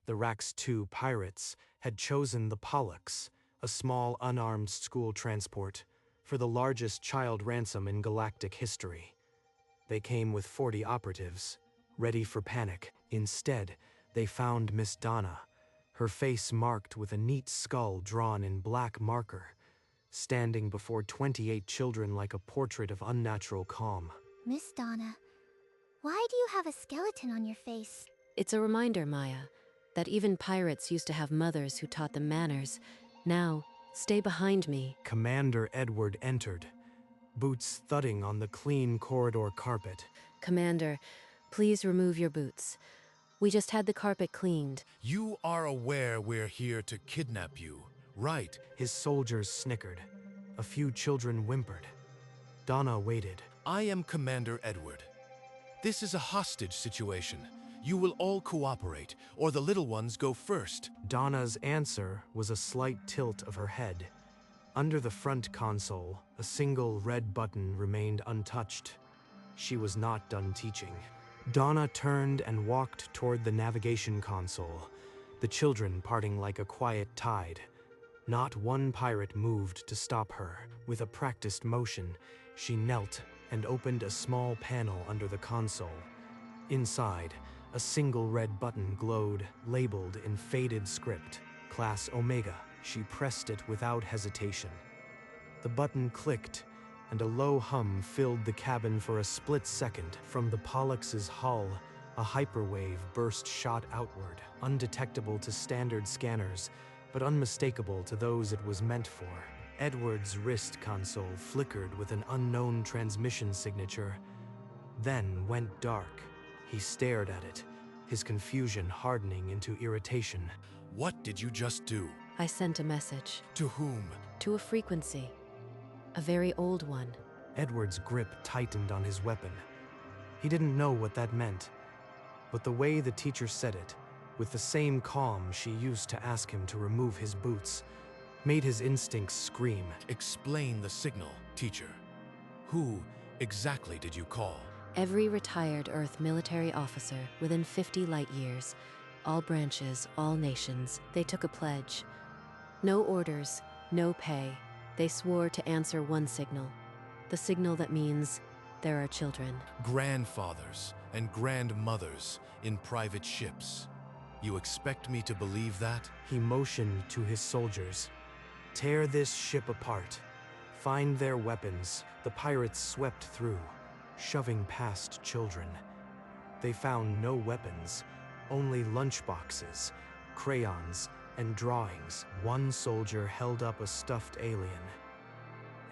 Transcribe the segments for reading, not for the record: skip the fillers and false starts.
The Rax 2 pirates had chosen the Pollux, a small unarmed school transport, for the largest child ransom in galactic history. They came with 40 operatives, ready for panic. Instead, they found Miss Donna, her face marked with a neat skull drawn in black marker, standing before 28 children like a portrait of unnatural calm. Miss Donna, why do you have a skeleton on your face? It's a reminder, Maya, that even pirates used to have mothers who taught them manners. Now, stay behind me. Commander Edward entered, boots thudding on the clean corridor carpet. Commander, please remove your boots. We just had the carpet cleaned. You are aware we're here to kidnap you, right? His soldiers snickered. A few children whimpered. Donna waited. I am Commander Edward. This is a hostage situation. You will all cooperate, or the little ones go first. Donna's answer was a slight tilt of her head. Under the front console, a single red button remained untouched. She was not done teaching. Donna turned and walked toward the navigation console, the children parting like a quiet tide. Not one pirate moved to stop her. With a practiced motion, she knelt and opened a small panel under the console. Inside, a single red button glowed, labeled in faded script, Class Omega. She pressed it without hesitation. The button clicked, and a low hum filled the cabin for a split second. From the Pollux's hull, a hyperwave burst shot outward, undetectable to standard scanners, but unmistakable to those it was meant for. Edward's wrist console flickered with an unknown transmission signature, then went dark. He stared at it, his confusion hardening into irritation. What did you just do? I sent a message. To whom? To a frequency. A very old one. Edward's grip tightened on his weapon. He didn't know what that meant, but the way the teacher said it, with the same calm she used to ask him to remove his boots, made his instincts scream. Explain the signal, teacher. Who exactly did you call? Every retired Earth military officer within 50 light years, all branches, all nations, they took a pledge. No orders, no pay. They swore to answer one signal. The signal that means there are children. Grandfathers and grandmothers in private ships. You expect me to believe that? He motioned to his soldiers. Tear this ship apart. Find their weapons. The pirates swept through, shoving past children. They found no weapons, only lunchboxes, crayons, and drawings. One soldier held up a stuffed alien.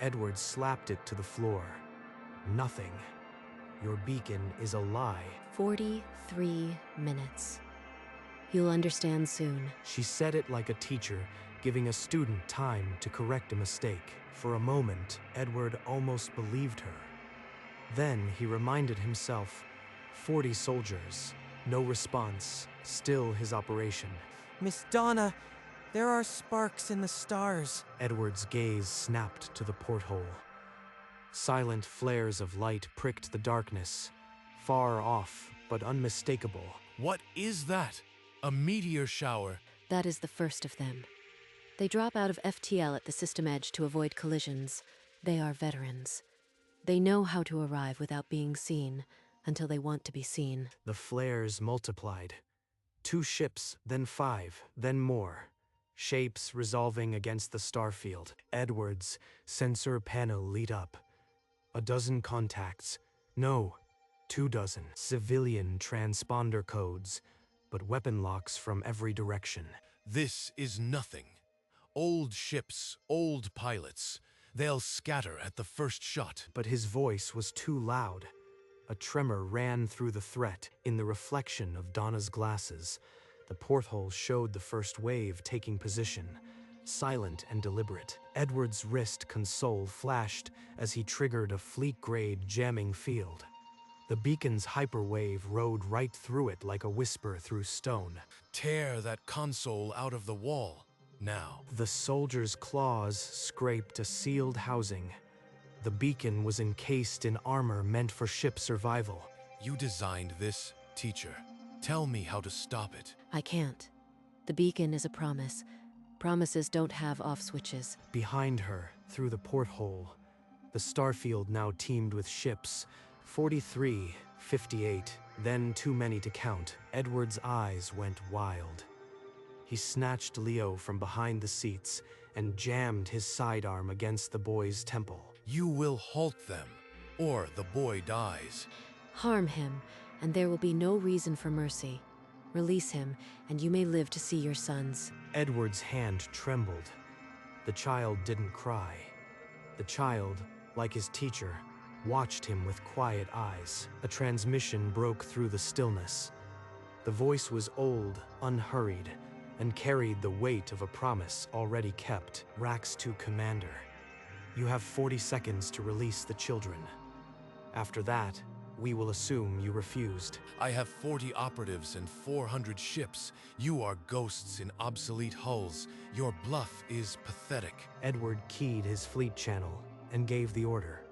Edward slapped it to the floor. Nothing. Your beacon is a lie. 43 minutes. You'll understand soon. She said it like a teacher, giving a student time to correct a mistake. For a moment, Edward almost believed her. Then he reminded himself, 40 soldiers, no response, still his operation. Miss Donna, there are sparks in the stars. Edward's gaze snapped to the porthole. Silent flares of light pricked the darkness, far off but unmistakable. What is that? A meteor shower? That is the first of them. They drop out of FTL at the system edge to avoid collisions. They are veterans. They know how to arrive without being seen, until they want to be seen. The flares multiplied. 2 ships, then 5, then more. Shapes resolving against the starfield. Edward's sensor panel lit up. A dozen contacts. No, 24 civilian transponder codes, but weapon locks from every direction. This is nothing. Old ships, old pilots. They'll scatter at the first shot. But his voice was too loud. A tremor ran through the threat. In the reflection of Donna's glasses, the porthole showed the first wave taking position, silent and deliberate. Edward's wrist console flashed as he triggered a fleet-grade jamming field. The beacon's hyperwave rode right through it like a whisper through stone. Tear that console out of the wall, now. The soldier's claws scraped a sealed housing. The beacon was encased in armor meant for ship survival. You designed this, teacher. Tell me how to stop it. I can't. The beacon is a promise. Promises don't have off switches. Behind her, through the porthole, the starfield now teemed with ships. 43, 58, then too many to count. Edward's eyes went wild. He snatched Leo from behind the seats and jammed his sidearm against the boy's temple. You will halt them, or the boy dies. Harm him, and there will be no reason for mercy. Release him, and you may live to see your sons. Edward's hand trembled. The child didn't cry. The child, like his teacher, watched him with quiet eyes. A transmission broke through the stillness. The voice was old, unhurried, and carried the weight of a promise already kept. Rax to Commander. You have 40 seconds to release the children. After that, we will assume you refused. I have 40 operatives and 400 ships. You are ghosts in obsolete hulls. Your bluff is pathetic. Edward keyed his fleet channel and gave the order.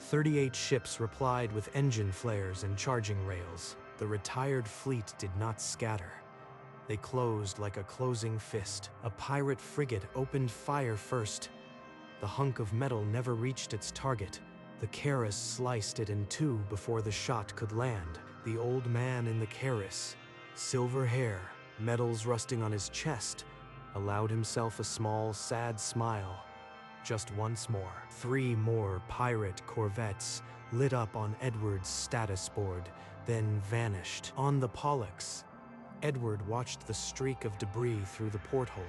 38 ships replied with engine flares and charging rails. The retired fleet did not scatter. They closed like a closing fist. A pirate frigate opened fire first. The hunk of metal never reached its target. The Karis sliced it in two before the shot could land. The old man in the Karis, silver hair, metals rusting on his chest, allowed himself a small, sad smile. Just once more. 3 more pirate corvettes lit up on Edward's status board, then vanished. On the Pollux, Edward watched the streak of debris through the porthole.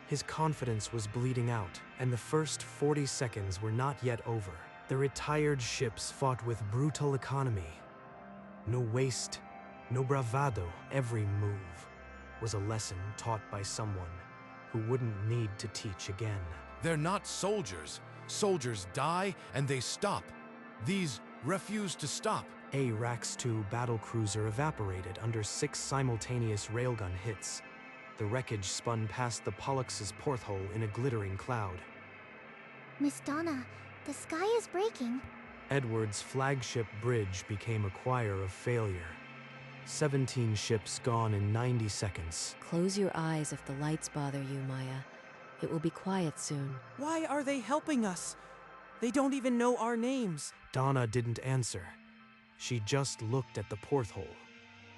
His confidence was bleeding out, and the first 40 seconds were not yet over. The retired ships fought with brutal economy. No waste, no bravado. Every move was a lesson taught by someone who wouldn't need to teach again. They're not soldiers. Soldiers die and they stop. These refuse to stop. A Rax 2 battlecruiser evaporated under 6 simultaneous railgun hits. The wreckage spun past the Pollux's porthole in a glittering cloud. Miss Donna, the sky is breaking. Edward's flagship bridge became a choir of failure. 17 ships gone in 90 seconds. Close your eyes if the lights bother you, Maya. It will be quiet soon. Why are they helping us? They don't even know our names. Donna didn't answer. She just looked at the porthole,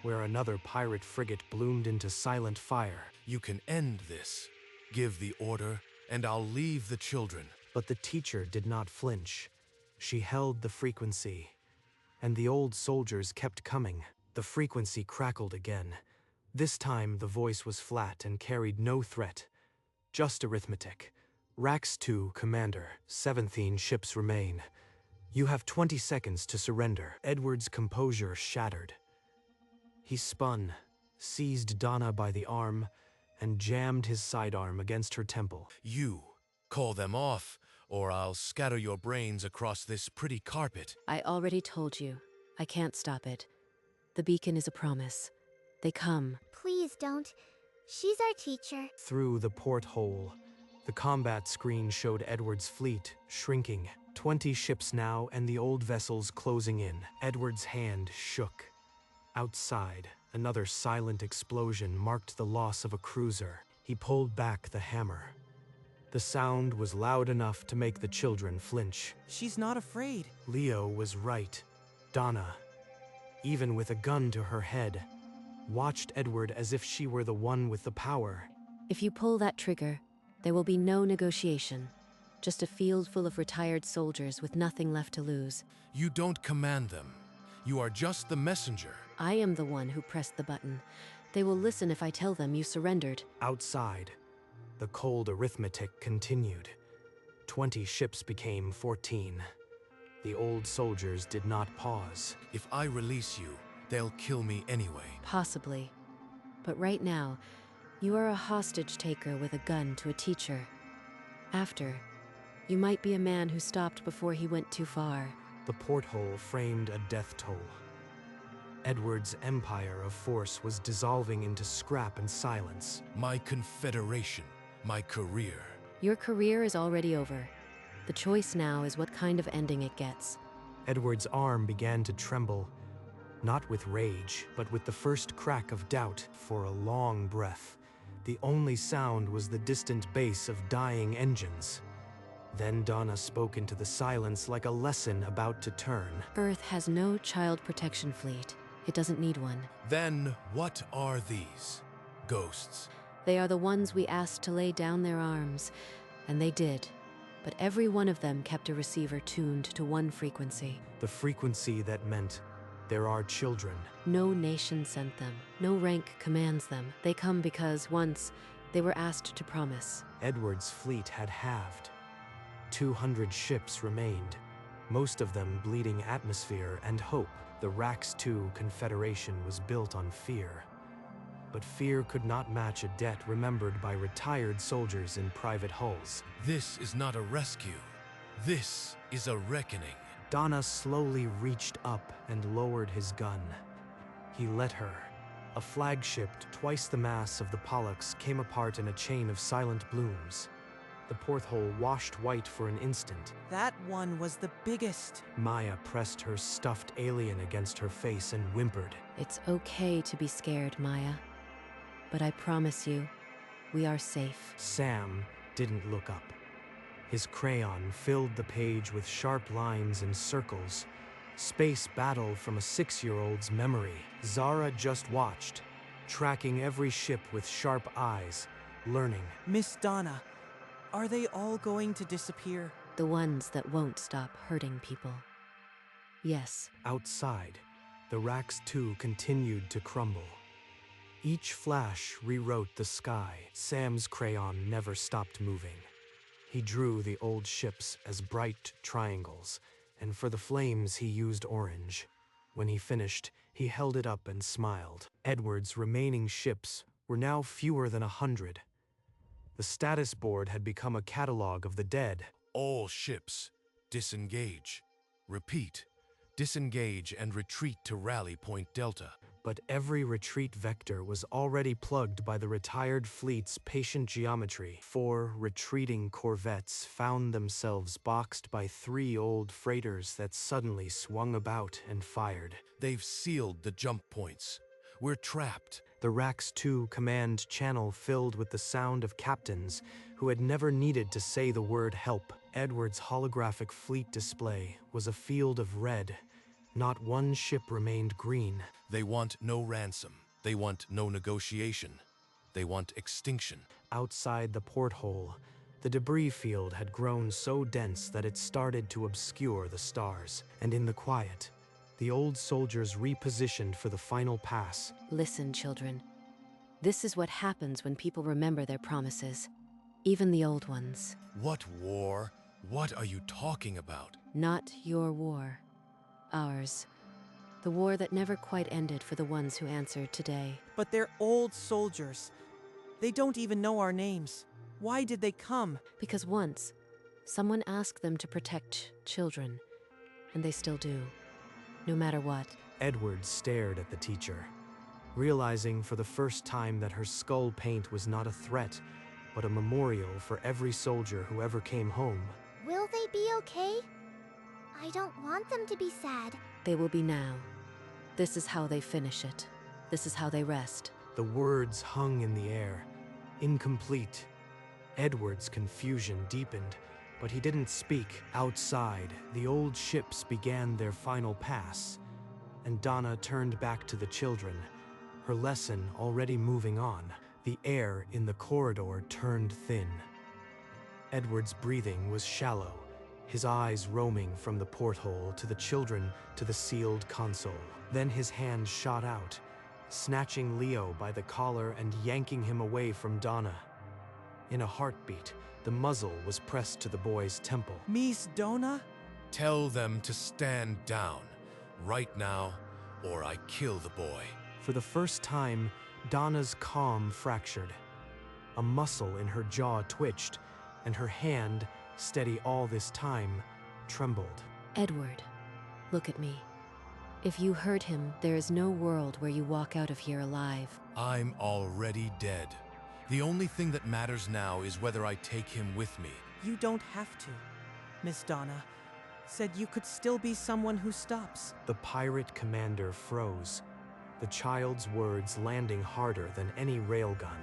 where another pirate frigate bloomed into silent fire. You can end this. Give the order, and I'll leave the children. But the teacher did not flinch. She held the frequency, and the old soldiers kept coming. The frequency crackled again. This time the voice was flat and carried no threat, just arithmetic. Rax 2, Commander. 17 ships remain. You have 20 seconds to surrender. Edward's composure shattered. He spun, seized Donna by the arm, and jammed his sidearm against her temple. You, call them off, or I'll scatter your brains across this pretty carpet. I already told you. I can't stop it. The beacon is a promise. They come. Please don't. She's our teacher. Through the porthole, the combat screen showed Edward's fleet shrinking. 20 ships now, and the old vessels closing in. Edward's hand shook. Outside, another silent explosion marked the loss of a cruiser. He pulled back the hammer. The sound was loud enough to make the children flinch. She's not afraid. Leo was right. Donna, even with a gun to her head, watched Edward as if she were the one with the power. If you pull that trigger, there will be no negotiation. Just a field full of retired soldiers with nothing left to lose. You don't command them. You are just the messenger. I am the one who pressed the button. They will listen if I tell them you surrendered. Outside, the cold arithmetic continued. 20 ships became 14. The old soldiers did not pause. If I release you, they'll kill me anyway. Possibly. But right now, you are a hostage taker with a gun to a teacher. After, you might be a man who stopped before he went too far. The porthole framed a death toll. Edward's empire of force was dissolving into scrap and silence. My confederation, my career. Your career is already over. The choice now is what kind of ending it gets. Edward's arm began to tremble, not with rage, but with the first crack of doubt. For a long breath, The only sound was the distant bass of dying engines. Then Donna spoke into the silence like a lesson about to turn. Earth has no child protection fleet. It doesn't need one. Then what are these? Ghosts. They are the ones we asked to lay down their arms, and they did. But every one of them kept a receiver tuned to one frequency. The frequency that meant there are children. No nation sent them. No rank commands them. They come because once they were asked to promise. Edward's fleet had halved. 200 ships remained, most of them bleeding atmosphere and hope. The Rax II Confederation was built on fear. But fear could not match a debt remembered by retired soldiers in private hulls. This is not a rescue. This is a reckoning. Donna slowly reached up and lowered his gun. He let her. A flagship twice the mass of the Pollux came apart in a chain of silent blooms. The porthole washed white for an instant. That one was the biggest. Maya pressed her stuffed alien against her face and whimpered. It's okay to be scared, Maya. But I promise you, we are safe. Sam didn't look up. His crayon filled the page with sharp lines and circles. Space battle from a 6-year-old's memory. Zara just watched, tracking every ship with sharp eyes, learning. Miss Donna, are they all going to disappear? The ones that won't stop hurting people. Yes. Outside, the Rax II continued to crumble. Each flash rewrote the sky. Sam's crayon never stopped moving. He drew the old ships as bright triangles, and for the flames he used orange. When he finished, he held it up and smiled. Edward's remaining ships were now fewer than 100. The status board had become a catalog of the dead. All ships, disengage. Repeat, disengage and retreat to Rally Point Delta. But every retreat vector was already plugged by the retired fleet's patient geometry. 4 retreating corvettes found themselves boxed by 3 old freighters that suddenly swung about and fired. They've sealed the jump points. We're trapped. The Rax II command channel filled with the sound of captains who had never needed to say the word help. Edward's holographic fleet display was a field of red. Not one ship remained green. They want no ransom. They want no negotiation. They want extinction. Outside the porthole, the debris field had grown so dense that it started to obscure the stars. And in the quiet, the old soldiers repositioned for the final pass. Listen, children. This is what happens when people remember their promises, even the old ones. What war? What are you talking about? Not your war. Ours. The war that never quite ended for the ones who answered today. But they're old soldiers. They don't even know our names. Why did they come? Because once, someone asked them to protect children, and they still do, no matter what. Edward stared at the teacher, realizing for the first time that her skull paint was not a threat, but a memorial for every soldier who ever came home. Will they be okay? I don't want them to be sad. They will be now. This is how they finish it. This is how they rest. The words hung in the air, incomplete. Edward's confusion deepened, but he didn't speak. Outside, the old ships began their final pass, and Donna turned back to the children, her lesson already moving on. The air in the corridor turned thin. Edward's breathing was shallow, his eyes roaming from the porthole to the children to the sealed console. Then his hand shot out, snatching Leo by the collar and yanking him away from Donna. In a heartbeat, the muzzle was pressed to the boy's temple. Miss Donna? Tell them to stand down, right now, or I kill the boy. For the first time, Donna's calm fractured. A muscle in her jaw twitched, and her hand, steady all this time, trembled. Edward, look at me. If you hurt him, there is no world where you walk out of here alive. I'm already dead. The only thing that matters now is whether I take him with me. You don't have to. Miss Donna said you could still be someone who stops. The pirate commander froze, the child's words landing harder than any railgun.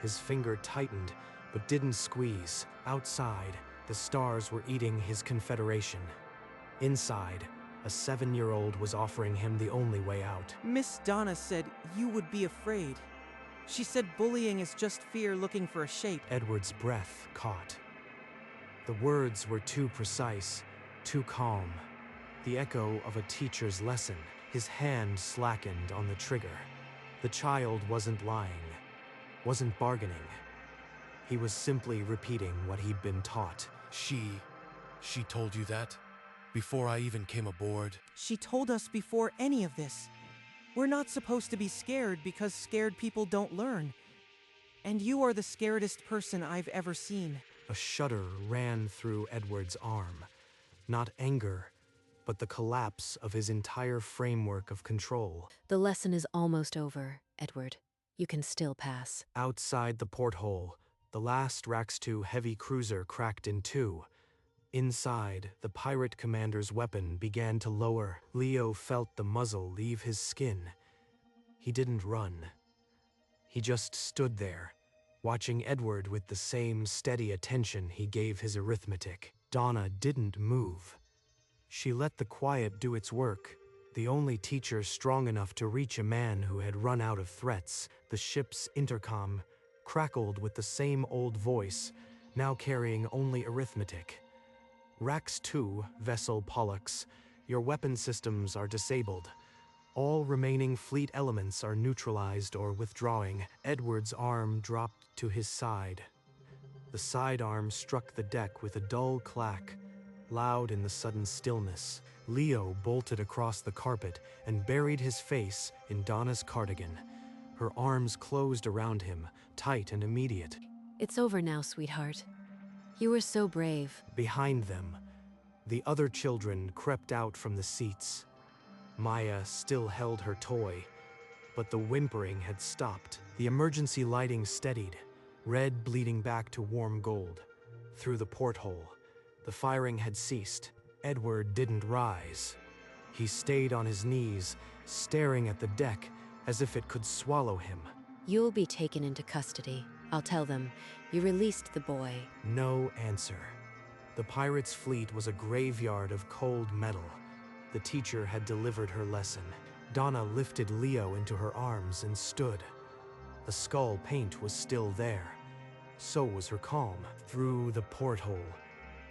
His finger tightened, but didn't squeeze. Outside, the stars were eating his confederation. Inside, a 7-year-old was offering him the only way out. Miss Donna said you would be afraid. She said bullying is just fear looking for a shape. Edward's breath caught. The words were too precise, too calm. The echo of a teacher's lesson. His hand slackened on the trigger. The child wasn't lying, wasn't bargaining. He was simply repeating what he'd been taught. She told you that? Before I even came aboard? She told us before any of this. We're not supposed to be scared because scared people don't learn. And you are the scaredest person I've ever seen. A shudder ran through Edward's arm. Not anger, but the collapse of his entire framework of control. The lesson is almost over, Edward. You can still pass. Outside the porthole, the last Rax-2 heavy cruiser cracked in two. Inside, the pirate commander's weapon began to lower. Leo felt the muzzle leave his skin. He didn't run. He just stood there, watching Edward with the same steady attention he gave his arithmetic. Donna didn't move. She let the quiet do its work. The only teacher strong enough to reach a man who had run out of threats. The ship's intercom crackled with the same old voice, now carrying only arithmetic. Rax-2, Vessel Pollux, your weapon systems are disabled. All remaining fleet elements are neutralized or withdrawing. Edward's arm dropped to his side. The sidearm struck the deck with a dull clack, loud in the sudden stillness. Leo bolted across the carpet and buried his face in Donna's cardigan. Her arms closed around him, tight and immediate. It's over now, sweetheart. You were so brave. Behind them, the other children crept out from the seats. Maya still held her toy, but the whimpering had stopped. The emergency lighting steadied, red bleeding back to warm gold. Through the porthole, the firing had ceased. Edward didn't rise. He stayed on his knees, staring at the deck as if it could swallow him. You'll be taken into custody. I'll tell them. You released the boy. No answer. The pirates' fleet was a graveyard of cold metal. The teacher had delivered her lesson. Donna lifted Leo into her arms and stood. The skull paint was still there. So was her calm. Through the porthole,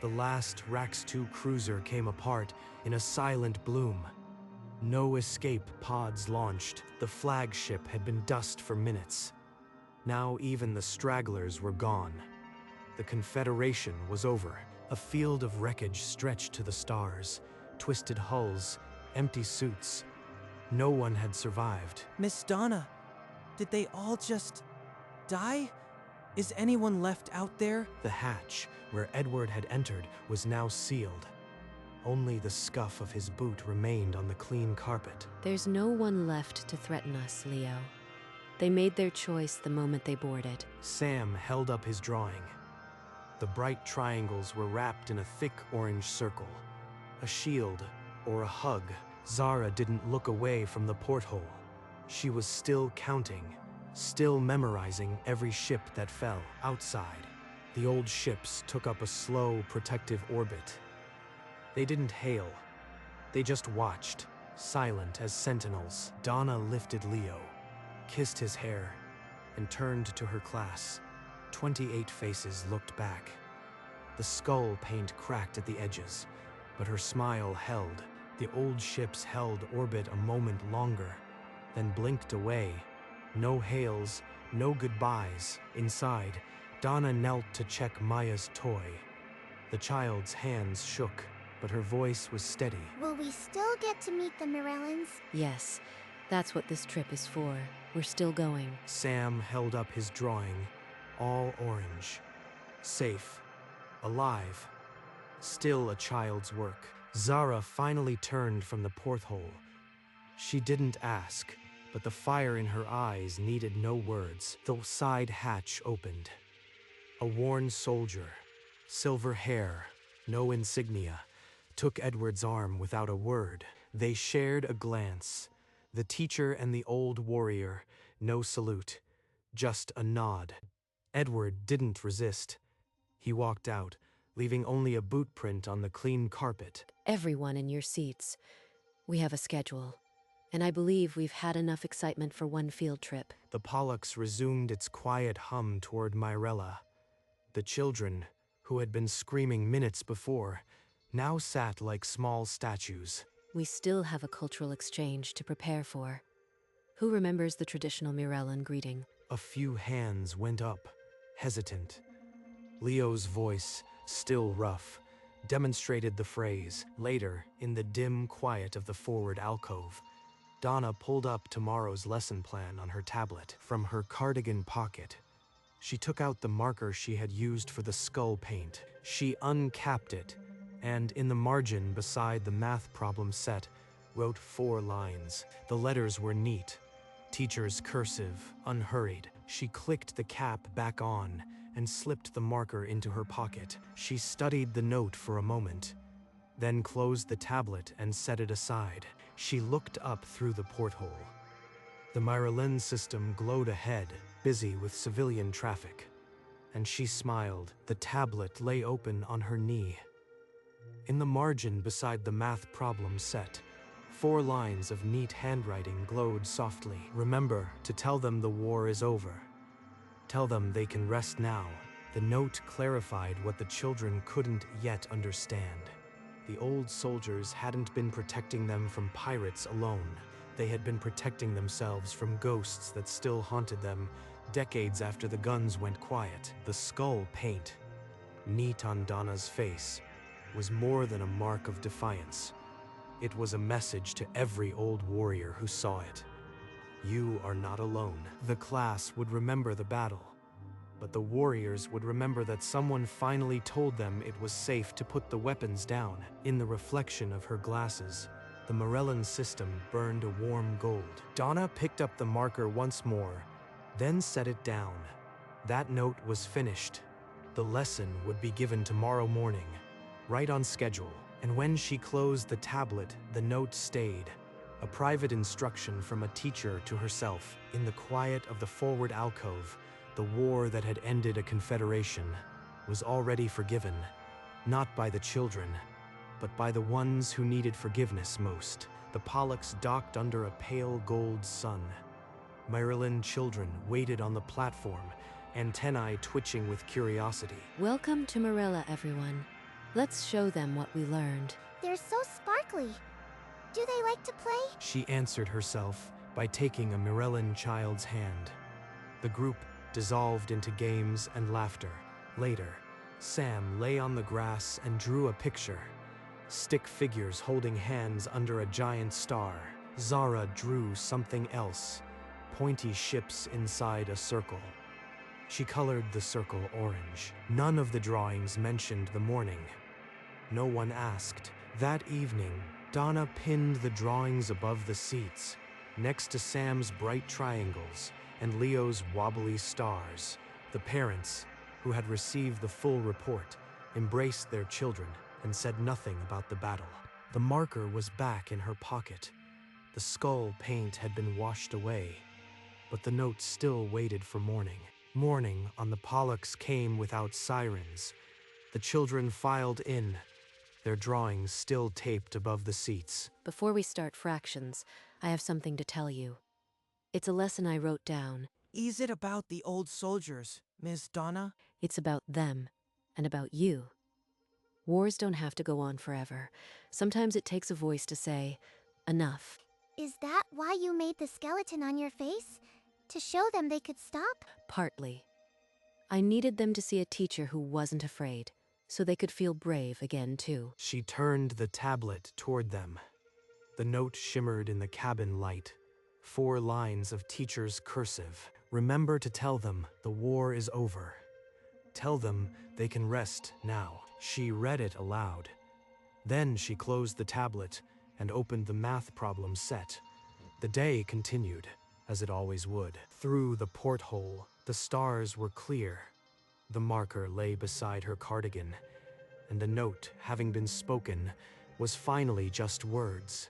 the last Rax-2 cruiser came apart in a silent bloom. No escape pods launched. The flagship had been dust for minutes. Now even the stragglers were gone. The Confederation was over. A field of wreckage stretched to the stars. Twisted hulls, empty suits. No one had survived. Miss Donna, did they all just die? Is anyone left out there? The hatch, where Edward had entered, was now sealed. Only the scuff of his boot remained on the clean carpet. There's no one left to threaten us, Leo. They made their choice the moment they boarded. Sam held up his drawing. The bright triangles were wrapped in a thick orange circle. A shield, or a hug. Zara didn't look away from the porthole. She was still counting, still memorizing every ship that fell. Outside, the old ships took up a slow, protective orbit. They didn't hail. They just watched, silent as sentinels. Donna lifted Leo, kissed his hair, and turned to her class. 28 faces looked back. The skull paint cracked at the edges, but her smile held. The old ships held orbit a moment longer, then blinked away. No hails, no goodbyes. Inside, Donna knelt to check Maya's toy. The child's hands shook, but her voice was steady. Will we still get to meet the Morellans? Yes, that's what this trip is for. We're still going. Sam held up his drawing, all orange. Safe, alive, still a child's work. Zara finally turned from the porthole. She didn't ask, but the fire in her eyes needed no words. The side hatch opened. A worn soldier, silver hair, no insignia, took Edward's arm without a word. They shared a glance. The teacher and the old warrior, no salute, just a nod. Edward didn't resist. He walked out, leaving only a boot print on the clean carpet. Everyone in your seats. We have a schedule, and I believe we've had enough excitement for one field trip. The Pollux resumed its quiet hum toward Myrella. The children, who had been screaming minutes before, now sat like small statues. We still have a cultural exchange to prepare for. Who remembers the traditional Mirellan greeting? A few hands went up, hesitant. Leo's voice, still rough, demonstrated the phrase. Later, in the dim quiet of the forward alcove, Donna pulled up tomorrow's lesson plan on her tablet. From her cardigan pocket, she took out the marker she had used for the skull paint. She uncapped it, and in the margin beside the math problem set, wrote 4 lines. The letters were neat, teacher's cursive, unhurried. She clicked the cap back on and slipped the marker into her pocket. She studied the note for a moment, then closed the tablet and set it aside. She looked up through the porthole. The Myrelin system glowed ahead, busy with civilian traffic, and she smiled. The tablet lay open on her knee. In the margin beside the math problem set, 4 lines of neat handwriting glowed softly. Remember to tell them the war is over. Tell them they can rest now. The note clarified what the children couldn't yet understand. The old soldiers hadn't been protecting them from pirates alone. They had been protecting themselves from ghosts that still haunted them decades after the guns went quiet. The skull paint, neat on Donna's face, was more than a mark of defiance. It was a message to every old warrior who saw it. You are not alone. The class would remember the battle, but the warriors would remember that someone finally told them it was safe to put the weapons down. In the reflection of her glasses, the Morellan system burned a warm gold. Donna picked up the marker once more, then set it down. That note was finished. The lesson would be given tomorrow morning, right on schedule. And when she closed the tablet, the note stayed. A private instruction from a teacher to herself. In the quiet of the forward alcove, the war that had ended a confederation was already forgiven, not by the children, but by the ones who needed forgiveness most. The Pollux docked under a pale gold sun. Myrelin children waited on the platform, antennae twitching with curiosity. Welcome to Mirella, everyone. Let's show them what we learned. They're so sparkly. Do they like to play? She answered herself by taking a Mirellan child's hand. The group dissolved into games and laughter. Later, Sam lay on the grass and drew a picture. Stick figures holding hands under a giant star. Zara drew something else, pointy ships inside a circle. She colored the circle orange. None of the drawings mentioned the morning. No one asked. That evening, Donna pinned the drawings above the seats, next to Sam's bright triangles and Leo's wobbly stars. The parents, who had received the full report, embraced their children and said nothing about the battle. The marker was back in her pocket. The skull paint had been washed away, but the note still waited for morning. Morning on the Pollux came without sirens. The children filed in, their drawings still taped above the seats. Before we start fractions, I have something to tell you. It's a lesson I wrote down. Is it about the old soldiers, Miss Donna? It's about them, and about you. Wars don't have to go on forever. Sometimes it takes a voice to say, enough. Is that why you made the skeleton on your face? To show them they could stop? Partly. I needed them to see a teacher who wasn't afraid, so they could feel brave again, too. She turned the tablet toward them. The note shimmered in the cabin light. 4 lines of teacher's cursive. Remember to tell them the war is over. Tell them they can rest now. She read it aloud. Then she closed the tablet and opened the math problem set. The day continued, as it always would. Through the porthole, the stars were clear. The marker lay beside her cardigan, and the note, having been spoken, was finally just words.